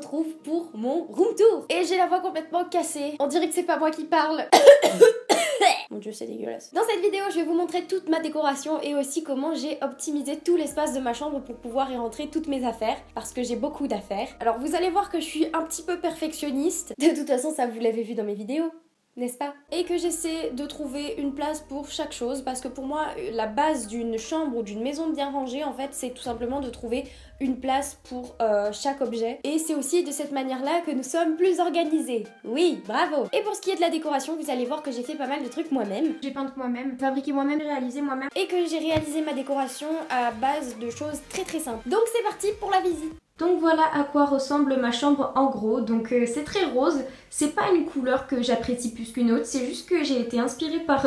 retrouve pour mon room tour. Et j'ai la voix complètement cassée. On dirait que c'est pas moi qui parle. Mon dieu, c'est dégueulasse. Dans cette vidéo, je vais vous montrer toute ma décoration et aussi comment j'ai optimisé tout l'espace de ma chambre pour pouvoir y rentrer toutes mes affaires, parce que j'ai beaucoup d'affaires. Alors vous allez voir que je suis un petit peu perfectionniste. De toute façon, ça vous l'avez vu dans mes vidéos, n'est-ce pas? Et que j'essaie de trouver une place pour chaque chose, parce que pour moi, la base d'une chambre ou d'une maison bien rangée, en fait, c'est tout simplement de trouver une place pour chaque objet. Et c'est aussi de cette manière-là que nous sommes plus organisés. Oui, bravo! Et pour ce qui est de la décoration, vous allez voir que j'ai fait pas mal de trucs moi-même. J'ai peint moi-même, fabriqué moi-même, réalisé moi-même. Et que j'ai réalisé ma décoration à base de choses très très simples. Donc c'est parti pour la visite! Donc voilà à quoi ressemble ma chambre en gros. Donc c'est très rose, c'est pas une couleur que j'apprécie plus qu'une autre, c'est juste que j'ai été inspirée par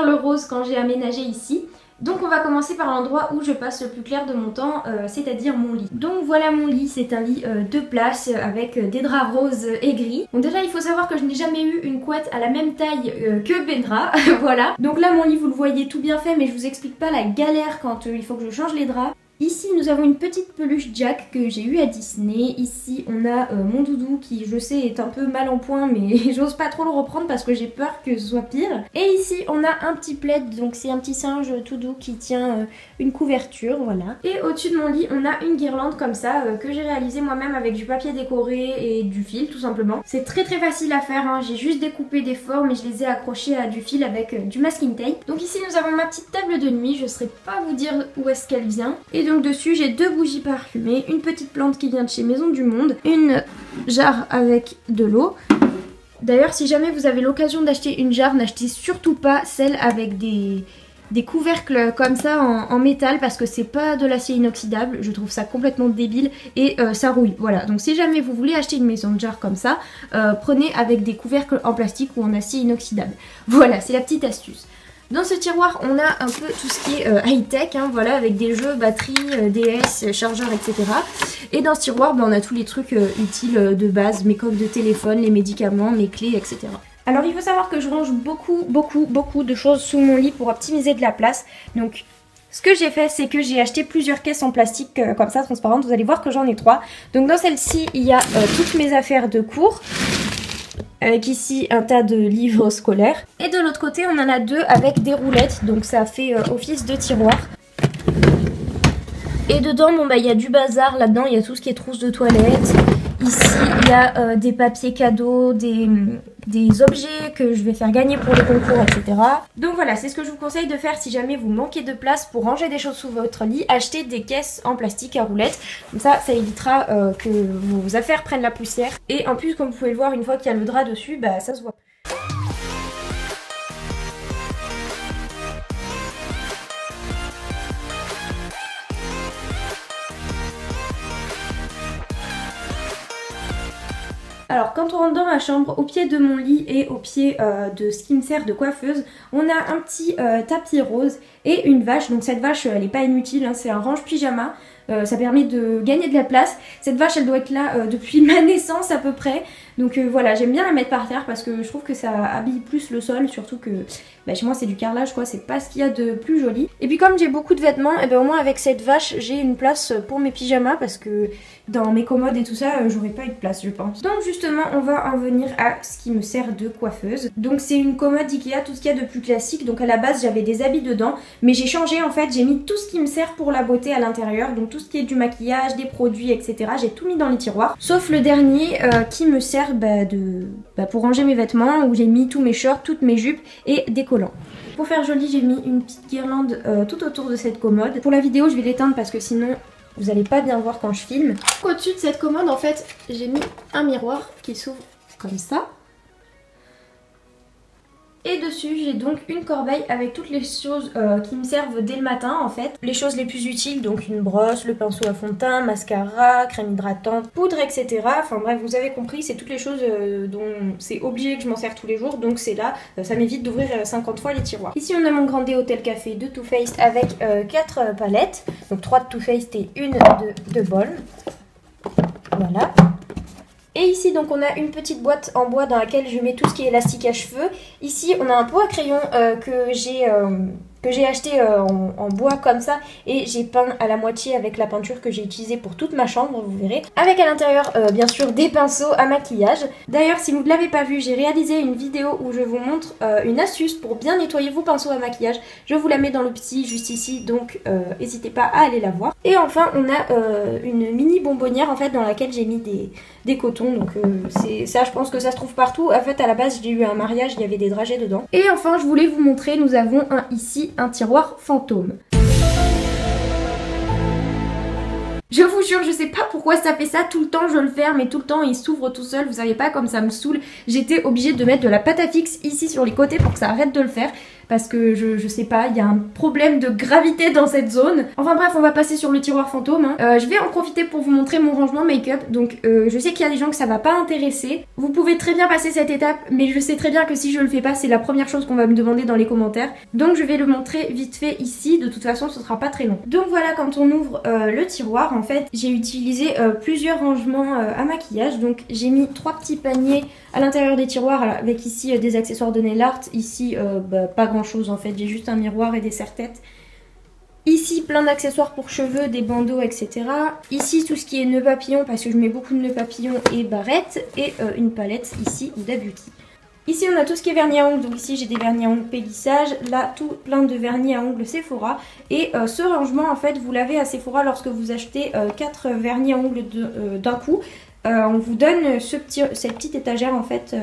le rose quand j'ai aménagé ici. Donc on va commencer par l'endroit où je passe le plus clair de mon temps, c'est-à-dire mon lit. Donc voilà mon lit, c'est un lit 2 places avec des draps roses et gris. Donc déjà il faut savoir que je n'ai jamais eu une couette à la même taille que mes draps, voilà. Donc là mon lit vous le voyez tout bien fait, mais je vous explique pas la galère quand il faut que je change les draps. Ici nous avons une petite peluche Jack que j'ai eue à Disney. Ici on a mon doudou qui je sais est un peu mal en point, mais j'ose pas trop le reprendre parce que j'ai peur que ce soit pire. Et ici on a un petit plaid, donc c'est un petit singe tout doux qui tient une couverture, voilà. Et au-dessus de mon lit on a une guirlande comme ça que j'ai réalisée moi-même avec du papier décoré et du fil tout simplement. C'est très facile à faire, hein. J'ai juste découpé des formes et je les ai accrochées à du fil avec du masking tape. Donc ici nous avons ma petite table de nuit, je saurais pas vous dire où est-ce qu'elle vient. Et donc dessus j'ai 2 bougies parfumées, une petite plante qui vient de chez Maison du Monde, une jarre avec de l'eau. D'ailleurs si jamais vous avez l'occasion d'acheter une jarre, n'achetez surtout pas celle avec des couvercles comme ça en métal, parce que c'est pas de l'acier inoxydable, je trouve ça complètement débile et ça rouille. Voilà, donc si jamais vous voulez acheter une maison de jarre comme ça, prenez avec des couvercles en plastique ou en acier inoxydable. Voilà, c'est la petite astuce. Dans ce tiroir, on a un peu tout ce qui est high-tech, hein, voilà, avec des jeux, batteries, DS, chargeurs, etc. Et dans ce tiroir, on a tous les trucs utiles de base, mes coques de téléphone, les médicaments, mes clés, etc. Alors il faut savoir que je range beaucoup de choses sous mon lit pour optimiser de la place. Donc ce que j'ai fait, c'est que j'ai acheté plusieurs caisses en plastique comme ça, transparentes. Vous allez voir que j'en ai 3. Donc dans celle-ci, il y a toutes mes affaires de cours. Avec ici un tas de livres scolaires. Et de l'autre côté on en a 2 avec des roulettes, donc ça fait office de tiroir. Et dedans bon bah il y a du bazar là-dedans, il y a tout ce qui est trousse de toilette. Ici il y a des papiers cadeaux, des objets que je vais faire gagner pour le concours, etc. Donc voilà, c'est ce que je vous conseille de faire si jamais vous manquez de place pour ranger des choses sous votre lit. Achetez des caisses en plastique à roulettes. Comme ça évitera que vos affaires prennent la poussière. Et en plus, comme vous pouvez le voir, une fois qu'il y a le drap dessus, bah ça se voit. Alors quand on rentre dans ma chambre, au pied de mon lit et au pied de ce qui me sert de coiffeuse, on a un petit tapis rose et une vache. Donc cette vache elle n'est pas inutile, hein, c'est un range pyjama. Ça permet de gagner de la place. Cette vache elle doit être là depuis ma naissance à peu près. Donc voilà, j'aime bien la mettre par terre parce que je trouve que ça habille plus le sol. Surtout que bah, chez moi c'est du carrelage quoi, c'est pas ce qu'il y a de plus joli. Et puis comme j'ai beaucoup de vêtements, et ben au moins avec cette vache j'ai une place pour mes pyjamas, parce que dans mes commodes et tout ça j'aurais pas eu de place je pense. Donc justement on va en venir à ce qui me sert de coiffeuse. Donc c'est une commode Ikea, tout ce qu'il y a de plus classique. Donc à la base j'avais des habits dedans, mais j'ai changé en fait, j'ai mis tout ce qui me sert pour la beauté à l'intérieur. Donc tout ce qui est du maquillage, des produits, etc. J'ai tout mis dans les tiroirs, sauf le dernier qui me sert pour ranger mes vêtements, où j'ai mis tous mes shorts, toutes mes jupes et des collants. Pour faire joli, j'ai mis une petite guirlande tout autour de cette commode. Pour la vidéo je vais l'éteindre parce que sinon vous allez pas bien voir quand je filme. Au-dessus de cette commode en fait j'ai mis un miroir qui s'ouvre comme ça. Et dessus j'ai donc une corbeille avec toutes les choses qui me servent dès le matin en fait. Les choses les plus utiles, donc une brosse, le pinceau à fond de teint, mascara, crème hydratante, poudre, etc. Enfin bref, vous avez compris, c'est toutes les choses dont c'est obligé que je m'en sers tous les jours. Donc c'est là, ça m'évite d'ouvrir 50 fois les tiroirs. Ici on a mon grand Hotel Café de Too Faced avec 4 palettes. Donc 3 de Too Faced et une de Bol. Voilà. Et ici donc on a une petite boîte en bois dans laquelle je mets tout ce qui est élastique à cheveux. Ici on a un pot à crayon que j'ai que j'ai acheté en bois comme ça et j'ai peint à la moitié avec la peinture que j'ai utilisée pour toute ma chambre, vous verrez. Avec à l'intérieur bien sûr des pinceaux à maquillage. D'ailleurs si vous ne l'avez pas vu, j'ai réalisé une vidéo où je vous montre une astuce pour bien nettoyer vos pinceaux à maquillage. Je vous la mets dans le petit juste ici, donc n'hésitez pas à aller la voir. Et enfin on a une mini bonbonnière en fait dans laquelle j'ai mis des cotons, donc c'est ça, je pense que ça se trouve partout. En fait à la base j'ai eu un mariage, il y avait des dragées dedans. Et enfin je voulais vous montrer, nous avons ici un tiroir fantôme. Je vous jure, je sais pas pourquoi ça fait ça, tout le temps je le ferme et tout le temps il s'ouvre tout seul, vous savez pas comme ça me saoule. J'étais obligée de mettre de la pâte à fixe ici sur les côtés pour que ça arrête de le faire. Parce que je sais pas, il y a un problème de gravité dans cette zone. Enfin bref, on va passer sur le tiroir fantôme. Je vais en profiter pour vous montrer mon rangement make-up. Donc je sais qu'il y a des gens que ça va pas intéresser. Vous pouvez très bien passer cette étape, mais je sais très bien que si je le fais pas, c'est la première chose qu'on va me demander dans les commentaires. Donc je vais le montrer vite fait ici. De toute façon, ce sera pas très long. Donc voilà, quand on ouvre le tiroir, en fait, j'ai utilisé plusieurs rangements à maquillage. Donc j'ai mis 3 petits paniers à l'intérieur des tiroirs avec ici des accessoires de nail art. Ici, pas grand chose en fait, j'ai juste un miroir et des serre-têtes. Ici plein d'accessoires pour cheveux, des bandeaux, etc. Ici tout ce qui est nœuds papillons parce que je mets beaucoup de nœuds papillons et barrettes. Et une palette ici Huda Beauty. Ici on a tout ce qui est vernis à ongles, donc ici j'ai des vernis à ongles Pélissage, là tout plein de vernis à ongles Sephora. Et ce rangement en fait vous l'avez à Sephora lorsque vous achetez 4 vernis à ongles d'un coup. On vous donne cette petite étagère en fait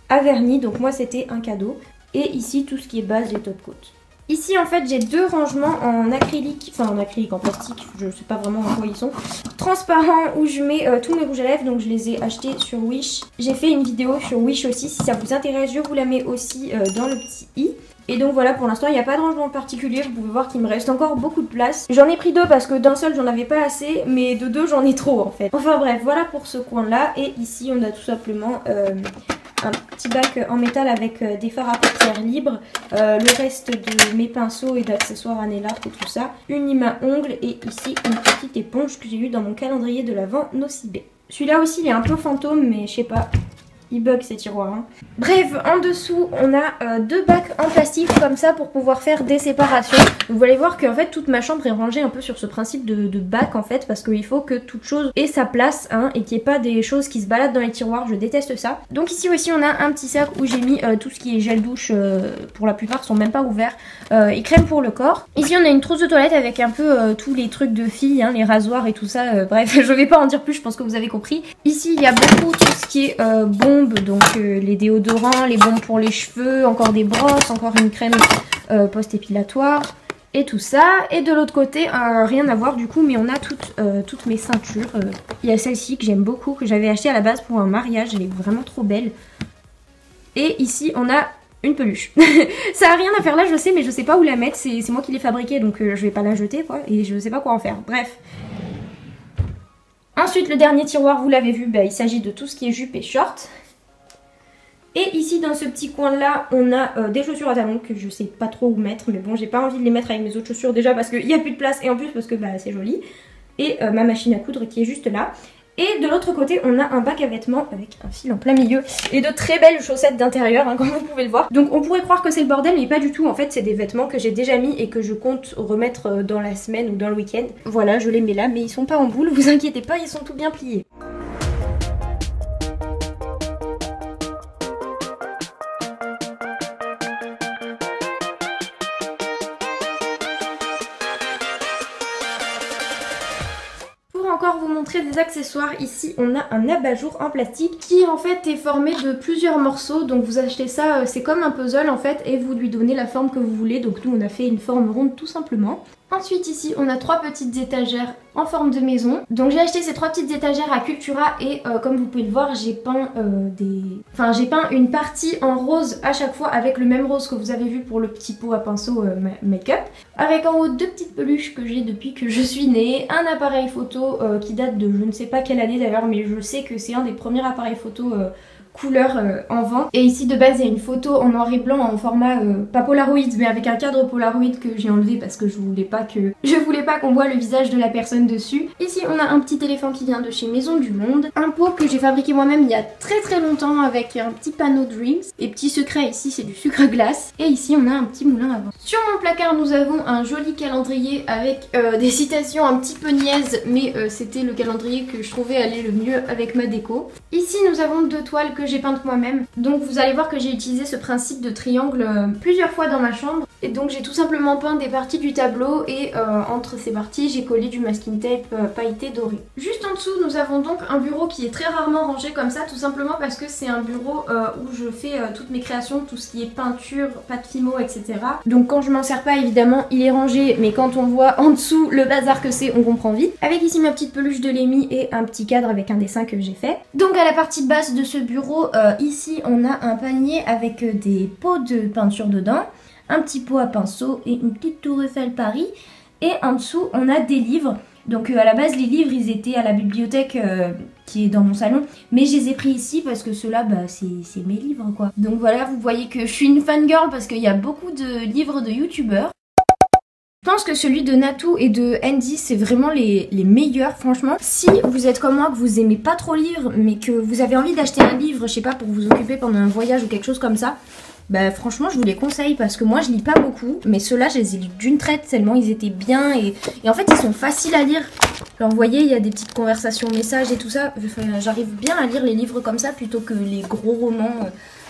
à vernis, donc moi c'était un cadeau. Et ici tout ce qui est base, les top coats. Ici en fait j'ai 2 rangements en acrylique, enfin en acrylique, en plastique, je sais pas vraiment en quoi ils sont, transparents où je mets tous mes rouges à lèvres, donc je les ai achetés sur Wish. J'ai fait une vidéo sur Wish aussi, si ça vous intéresse je vous la mets aussi dans le petit i. Et donc voilà, pour l'instant il n'y a pas de rangement particulier, vous pouvez voir qu'il me reste encore beaucoup de place. J'en ai pris 2 parce que d'un seul j'en avais pas assez, mais de 2 j'en ai trop en fait. Enfin bref, voilà pour ce coin là, et ici on a tout simplement un petit bac en métal avec des fards à paupières libres, le reste de mes pinceaux et d'accessoires à nail art et tout ça, une lime à ongles et ici une petite éponge que j'ai eue dans mon calendrier de l'Avent Nocibé. Celui-là aussi il est un peu fantôme mais je sais pas, il bug ces tiroirs. Hein. Bref, en dessous on a 2 bacs en plastique comme ça pour pouvoir faire des séparations. Vous allez voir qu'en fait toute ma chambre est rangée un peu sur ce principe de bac en fait, parce qu'il faut que toute chose ait sa place hein, et qu'il n'y ait pas des choses qui se baladent dans les tiroirs, je déteste ça. Donc ici aussi on a un petit sac où j'ai mis tout ce qui est gel douche, pour la plupart sont même pas ouverts, et crème pour le corps. Ici on a une trousse de toilette avec un peu tous les trucs de filles, hein, les rasoirs et tout ça, bref je vais pas en dire plus, je pense que vous avez compris. Ici il y a beaucoup tout ce qui est bombes, donc les déodorants, les bombes pour les cheveux, encore des brosses, encore une crème post-épilatoire et tout ça. Et de l'autre côté, rien à voir du coup, mais on a toutes mes ceintures. Il y a celle-ci que j'aime beaucoup, que j'avais achetée à la base pour un mariage, elle est vraiment trop belle. Et ici on a une peluche. Ça a rien à faire là, je sais, mais je sais pas où la mettre, c'est moi qui l'ai fabriquée, donc je vais pas la jeter quoi, et je sais pas quoi en faire, bref. Ensuite le dernier tiroir, vous l'avez vu, il s'agit de tout ce qui est jupe et short. Et ici dans ce petit coin là on a des chaussures à talons que je sais pas trop où mettre, mais bon j'ai pas envie de les mettre avec mes autres chaussures déjà parce qu'il n'y a plus de place et en plus parce que c'est joli. Et ma machine à coudre qui est juste là. Et de l'autre côté on a un bac à vêtements avec un fil en plein milieu et de très belles chaussettes d'intérieur hein, comme vous pouvez le voir. Donc on pourrait croire que c'est le bordel mais pas du tout, en fait c'est des vêtements que j'ai déjà mis et que je compte remettre dans la semaine ou dans le week-end. Voilà, je les mets là mais ils sont pas en boule, vous inquiétez pas, ils sont tout bien pliés. Encore vous montrer des accessoires, ici on a un abat-jour en plastique qui en fait est formé de plusieurs morceaux, donc vous achetez ça, c'est comme un puzzle en fait et vous lui donnez la forme que vous voulez, donc nous on a fait une forme ronde tout simplement. Ensuite ici on a 3 petites étagères en forme de maison, donc j'ai acheté ces 3 petites étagères à Cultura et comme vous pouvez le voir j'ai peint j'ai peint une partie en rose à chaque fois avec le même rose que vous avez vu pour le petit pot à pinceau make-up, avec en haut 2 petites peluches que j'ai depuis que je suis née, un appareil photo qui date de je ne sais pas quelle année d'ailleurs, mais je sais que c'est un des premiers appareils photo couleurs en vente. Et ici de base il y a une photo en noir et blanc en format pas Polaroid mais avec un cadre Polaroid que j'ai enlevé parce que je voulais pas qu'on voit le visage de la personne dessus. Ici on a un petit éléphant qui vient de chez Maison du Monde. Un pot que j'ai fabriqué moi-même il y a très longtemps avec un petit panneau Dreams. Et petit secret ici c'est du sucre glace. Et ici on a un petit moulin à vent. Sur mon placard nous avons un joli calendrier avec des citations un petit peu niaises mais c'était le calendrier que je trouvais aller le mieux avec ma déco. Ici nous avons 2 toiles que j'ai peintes moi-même. Donc vous allez voir que j'ai utilisé ce principe de triangle plusieurs fois dans ma chambre. Et donc j'ai tout simplement peint des parties du tableau et entre ces parties j'ai collé du masking tape pailleté doré. Juste en dessous nous avons donc un bureau qui est très rarement rangé comme ça, tout simplement parce que c'est un bureau où je fais toutes mes créations, tout ce qui est peinture, pâte fimo, etc. Donc quand je m'en sers pas évidemment il est rangé, mais quand on voit en dessous le bazar que c'est on comprend vite. Avec ici ma petite peluche de Lémi et un petit cadre avec un dessin que j'ai fait. Donc à la partie basse de ce bureau, ici on a un panier avec des pots de peinture dedans, un petit pot à pinceau et une petite tour Eiffel Paris. Et en dessous on a des livres. Donc à la base les livres ils étaient à la bibliothèque qui est dans mon salon, mais je les ai pris ici parce que ceux-là bah, c'est mes livres quoi. Donc voilà, vous voyez que je suis une fangirl parce qu'il y a beaucoup de livres de youtubeurs. Je pense que celui de Natou et de Andy c'est vraiment les meilleurs franchement. Si vous êtes comme moi, que vous aimez pas trop lire mais que vous avez envie d'acheter un livre, je sais pas, pour vous occuper pendant un voyage ou quelque chose comme ça, bah franchement je vous les conseille parce que moi je lis pas beaucoup, mais ceux-là je les ai lus d'une traite tellement ils étaient bien et en fait ils sont faciles à lire. Alors vous voyez il y a des petites conversations, messages et tout ça, j'arrive bien à lire les livres comme ça plutôt que les gros romans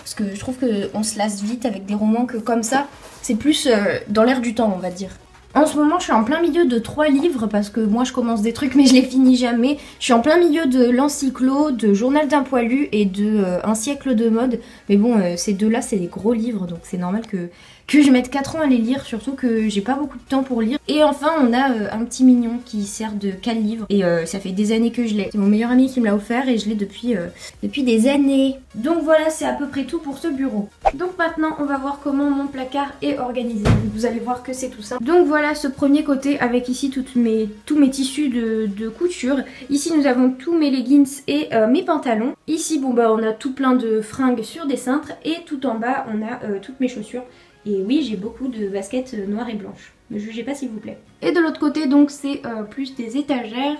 parce que je trouve qu'on se lasse vite avec des romans que comme ça, c'est plus dans l'air du temps on va dire. En ce moment je suis en plein milieu de 3 livres parce que moi je commence des trucs mais je les finis jamais. Je suis en plein milieu de l'encyclo, de Journal d'un poilu et de Un siècle de mode. Mais bon ces deux-là c'est des gros livres donc c'est normal que je mette 4 ans à les lire, surtout que j'ai pas beaucoup de temps pour lire. Et enfin on a un petit mignon qui sert de cale-livre et ça fait des années que je l'ai. C'est mon meilleur ami qui me l'a offert et je l'ai depuis des années. Donc voilà, c'est à peu près tout pour ce bureau. Donc maintenant on va voir comment mon placard est organisé. Vous allez voir que c'est tout simple. Donc voilà ce premier côté avec ici tous mes tissus de couture. Ici nous avons tous mes leggings et mes pantalons. Ici bon bah on a tout plein de fringues sur des cintres et tout en bas on a toutes mes chaussures. Et oui, j'ai beaucoup de baskets noires et blanches. Ne jugez pas s'il vous plaît. Et de l'autre côté, donc c'est plus des étagères.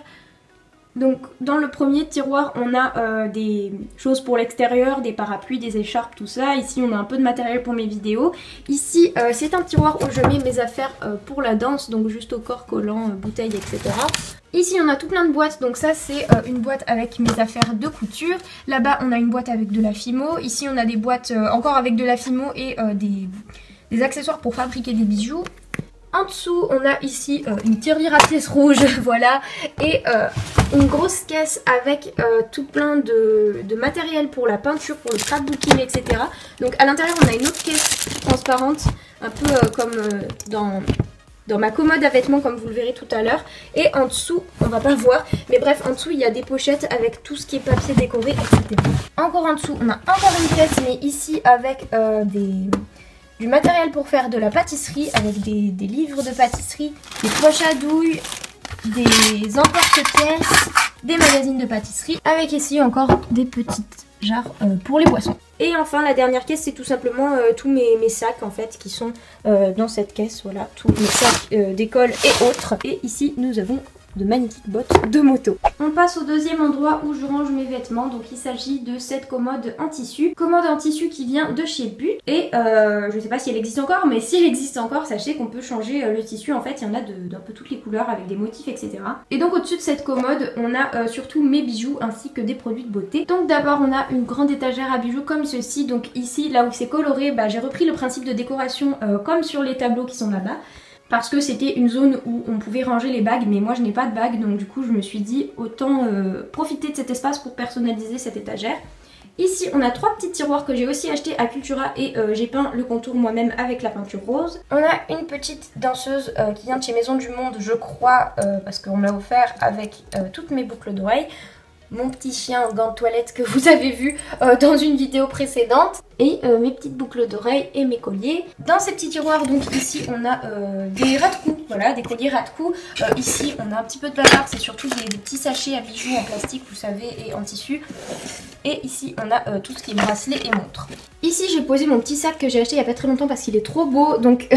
Donc dans le premier tiroir, on a des choses pour l'extérieur, des parapluies, des écharpes, tout ça. Ici, on a un peu de matériel pour mes vidéos. Ici, c'est un tiroir où je mets mes affaires pour la danse, donc juste au corps collant, bouteilles, etc. Ici on a tout plein de boîtes, donc ça c'est une boîte avec mes affaires de couture. Là-bas on a une boîte avec de la fimo. Ici on a des boîtes encore avec de la fimo et des accessoires pour fabriquer des bijoux. En dessous on a ici une tirelire à pièces rouges, voilà, et une grosse caisse avec tout plein de matériel pour la peinture, pour le scrapbooking, etc. Donc à l'intérieur on a une autre caisse transparente, un peu comme dans ma commode à vêtements comme vous le verrez tout à l'heure. Et en dessous, on va pas voir, mais bref, en dessous il y a des pochettes avec tout ce qui est papier décoré, etc. Encore en dessous, on a encore une caisse, mais ici avec du matériel pour faire de la pâtisserie, avec des livres de pâtisserie, des poches à douille, des emporte-pièces, des magazines de pâtisserie, avec ici encore des petites jarres pour les boissons. Et enfin la dernière caisse c'est tout simplement tous mes sacs en fait qui sont dans cette caisse, voilà, tous mes sacs d'école et autres. Et ici nous avons de magnifiques bottes de moto. On passe au deuxième endroit où je range mes vêtements, donc il s'agit de cette commode en tissu. Commode en tissu qui vient de chez But et je sais pas si elle existe encore, mais si elle existe encore, sachez qu'on peut changer le tissu, en fait il y en a d'un peu toutes les couleurs avec des motifs, etc. Et donc au-dessus de cette commode on a surtout mes bijoux ainsi que des produits de beauté. Donc d'abord on a une grande étagère à bijoux comme ceci, donc ici là où c'est coloré, bah, j'ai repris le principe de décoration comme sur les tableaux qui sont là-bas. Parce que c'était une zone où on pouvait ranger les bagues, mais moi je n'ai pas de bagues, donc du coup je me suis dit autant profiter de cet espace pour personnaliser cette étagère. Ici on a 3 petits tiroirs que j'ai aussi achetés à Cultura et j'ai peint le contour moi-même avec la peinture rose. On a une petite danseuse qui vient de chez Maison du Monde, je crois, parce qu'on me l'a offert avec toutes mes boucles d'oreilles. Mon petit chien en gants de toilette que vous avez vu dans une vidéo précédente. et mes petites boucles d'oreilles et mes colliers. Dans ces petits tiroirs, donc ici on a des ras de cou, voilà, des colliers ras de cou. Ici on a un petit peu de bazar, c'est surtout des petits sachets à bijoux en plastique, vous savez, et en tissu. Et ici on a tout ce qui est bracelet et montre. Ici j'ai posé mon petit sac que j'ai acheté il y a pas très longtemps parce qu'il est trop beau, donc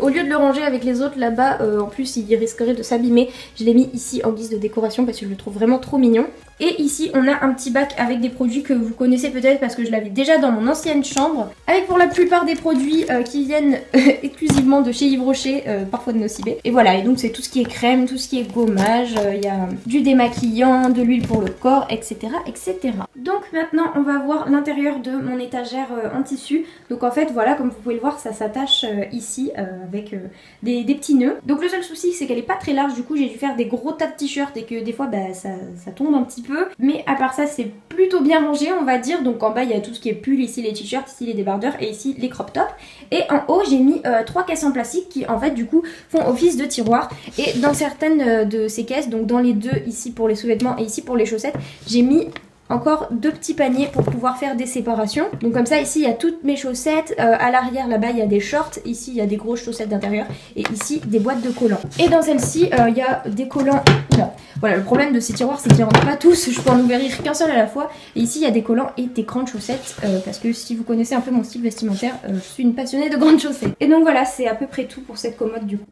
au lieu de le ranger avec les autres là-bas, en plus il risquerait de s'abîmer, je l'ai mis ici en guise de décoration parce que je le trouve vraiment trop mignon. Et ici on a un petit bac avec des produits que vous connaissez peut-être parce que je l'avais déjà dans mon ancienne chambre, avec pour la plupart des produits qui viennent exclusivement de chez Yves Rocher, parfois de Nocibé. Et voilà, et donc c'est tout ce qui est crème, tout ce qui est gommage, il y a du démaquillant, de l'huile pour le corps, etc., etc. Donc maintenant on va voir l'intérieur de mon étagère en tissu. Donc en fait voilà, comme vous pouvez le voir, ça s'attache ici avec des petits nœuds. Donc le seul souci c'est qu'elle est pas très large, du coup j'ai dû faire des gros tas de t-shirts et que des fois bah, ça tombe un petit peu. Mais à part ça c'est plutôt bien rangé on va dire. Donc en bas il y a tout ce qui est pull, ici les t-shirts, ici les débardeurs et ici les crop tops. Et en haut j'ai mis 3 caisses en plastique qui en fait du coup font office de tiroir. Et dans certaines de ces caisses, donc dans les deux ici pour les sous-vêtements et ici pour les chaussettes, j'ai mis encore 2 petits paniers pour pouvoir faire des séparations. Donc comme ça ici il y a toutes mes chaussettes, à l'arrière là-bas il y a des shorts, ici il y a des grosses chaussettes d'intérieur et ici des boîtes de collants. Et dans celle-ci il y a des collants. Oula. Voilà, le problème de ces tiroirs c'est qu'ils ne rentrent pas tous, je peux en ouvrir qu'un seul à la fois. Et ici il y a des collants et des grandes chaussettes parce que si vous connaissez un peu mon style vestimentaire, je suis une passionnée de grandes chaussettes. Et donc voilà, c'est à peu près tout pour cette commode du coup.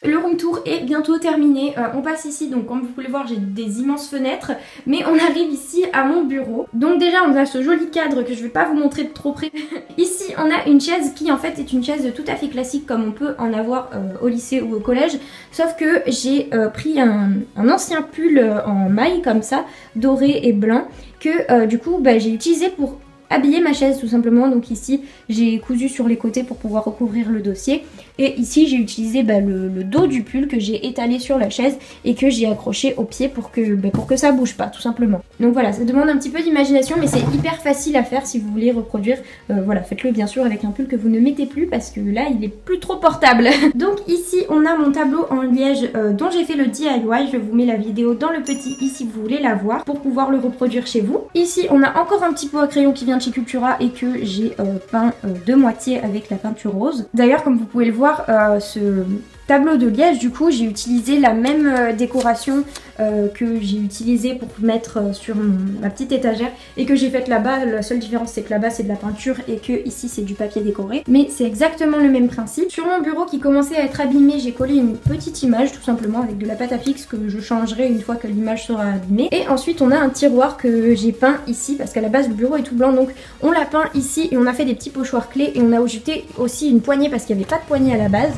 Le room tour est bientôt terminé, on passe ici, donc comme vous pouvez le voir j'ai des immenses fenêtres, mais on arrive ici à mon bureau. Donc déjà on a ce joli cadre que je vais pas vous montrer de trop près. Ici on a une chaise qui en fait est une chaise tout à fait classique comme on peut en avoir au lycée ou au collège, sauf que j'ai pris un ancien pull en maille comme ça, doré et blanc, que du coup bah, j'ai utilisé pour habiller ma chaise tout simplement. Donc ici j'ai cousu sur les côtés pour pouvoir recouvrir le dossier et ici j'ai utilisé le dos du pull que j'ai étalé sur la chaise et que j'ai accroché au pied pour que ça bouge pas tout simplement. Donc voilà, ça demande un petit peu d'imagination mais c'est hyper facile à faire si vous voulez reproduire. Voilà, faites-le bien sûr avec un pull que vous ne mettez plus parce que là il est plus trop portable. Donc ici on a mon tableau en liège dont j'ai fait le DIY, je vous mets la vidéo dans le petit i si vous voulez la voir pour pouvoir le reproduire chez vous. Ici on a encore un petit pot à crayon qui vient de chez Cultura et que j'ai peint de moitié avec la peinture rose. D'ailleurs comme vous pouvez le voir, ce tableau de liège du coup j'ai utilisé la même décoration que j'ai utilisé pour mettre sur ma petite étagère et que j'ai faite là-bas. La seule différence c'est que là-bas c'est de la peinture et que ici c'est du papier décoré, mais c'est exactement le même principe. Sur mon bureau qui commençait à être abîmé, j'ai collé une petite image tout simplement avec de la pâte à fixe que je changerai une fois que l'image sera abîmée. Et ensuite on a un tiroir que j'ai peint ici parce qu'à la base le bureau est tout blanc, donc on l'a peint ici et on a fait des petits pochoirs clés et on a ajouté aussi une poignée parce qu'il n'y avait pas de poignée à la base.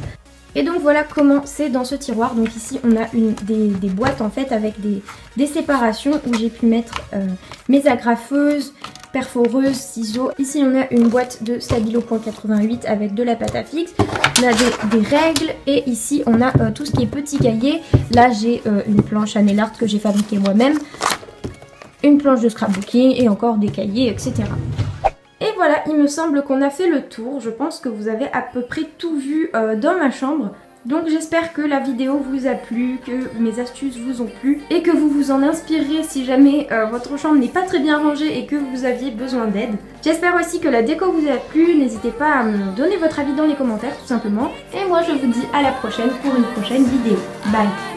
Et donc voilà comment c'est dans ce tiroir. Donc ici on a des boîtes en fait avec des séparations où j'ai pu mettre mes agrafeuses, perforeuses, ciseaux. Ici on a une boîte de Stabilo .88 avec de la pâte à fixe. On a des règles et ici on a tout ce qui est petits cahiers. Là j'ai une planche à nail art que j'ai fabriquée moi-même, une planche de scrapbooking et encore des cahiers, etc. Et voilà, il me semble qu'on a fait le tour. Je pense que vous avez à peu près tout vu dans ma chambre. Donc j'espère que la vidéo vous a plu, que mes astuces vous ont plu et que vous vous en inspirerez si jamais votre chambre n'est pas très bien rangée et que vous aviez besoin d'aide. J'espère aussi que la déco vous a plu. N'hésitez pas à me donner votre avis dans les commentaires tout simplement. Et moi je vous dis à la prochaine pour une prochaine vidéo. Bye!